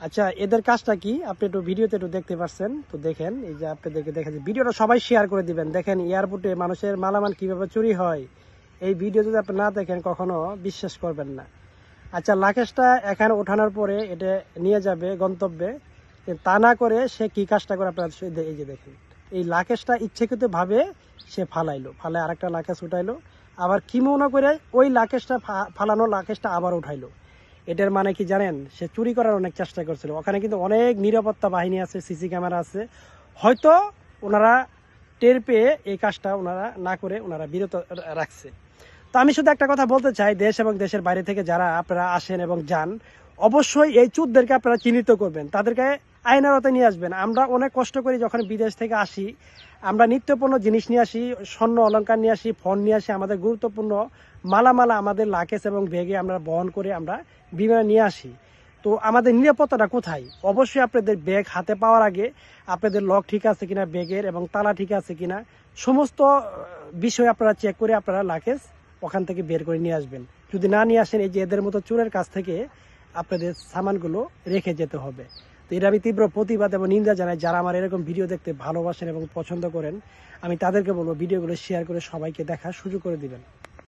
আচ্ছা, এদের কাজটা কি আপনি একটু ভিডিওতে একটু দেখতে পাচ্ছেন, তো দেখেন। এই যে আপনাদেরকে দেখা যায়, ভিডিওটা সবাই শেয়ার করে দিবেন। দেখেন এয়ারপোর্টে মানুষের মালামাল কিভাবে চুরি হয়, এই ভিডিও যদি আপনি না দেখেন কখনো বিশ্বাস করবেন না। আচ্ছা, লাকেশটা এখানে ওঠানোর পরে এটা নিয়ে যাবে গন্তব্যে, তা না করে সে কি কাজটা করে আপনার এই যে দেখেন, এই লাকেশটা ইচ্ছাকৃতভাবে সে ফালায় আরেকটা লাকেশ উঠাইলো, আবার কি মনে করে ওই লাকেশটা ফালানো লাকেশটা আবার উঠাইলো। এটার মানে কি জানেন, সে চুরি করার অনেক চেষ্টা করছিল। ওখানে কিন্তু অনেক নিরাপত্তা বাহিনী আছে, সিসি ক্যামেরা আছে। হয়তো ওনারা টের পেয়ে এই কাজটা ওনারা না করে ওনারা বিরত রাখছে। তো আমি শুধু একটা কথা বলতে চাই, দেশ এবং দেশের বাইরে থেকে যারা আপনারা আসেন এবং যান, অবশ্যই এই চোরদেরকে আপনারা চিহ্নিত করবেন, তাদেরকে আইনের আওতায় নিয়ে আসবেন। আমরা অনেক কষ্ট করি যখন বিদেশ থেকে আসি, আমরা নিত্যপণ্য জিনিস নিয়ে আসি, স্বর্ণ অলংকার নিয়ে আসি, ফোন নিয়ে আসি, আমাদের গুরুত্বপূর্ণ মালামালা আমাদের লাকেজ এবং ব্যাগে আমরা বহন করে আমরা বিমানে নিয়ে আসি। তো আমাদের নিরাপত্তাটা কোথায়? অবশ্যই আপনাদের ব্যাগ হাতে পাওয়ার আগে আপনাদের লক ঠিক আছে কিনা ব্যাগের, এবং তালা ঠিক আছে কিনা, সমস্ত বিষয় আপনারা চেক করে আপনারা লাকেজ ওখান থেকে বের করে নিয়ে আসবেন। যদি না নিয়ে আসেন, এই যে এদের মতো চোরের কাছ থেকে আপনাদের সামানগুলো রেখে যেতে হবে। তো এটা আমি তীব্র প্রতিবাদ এবং নিন্দা জানাই। যারা আমার এরকম ভিডিও দেখতে ভালোবাসেন এবং পছন্দ করেন, আমি তাদেরকে বলবো ভিডিওগুলো শেয়ার করে সবাইকে দেখার সুযোগ করে দিবেন।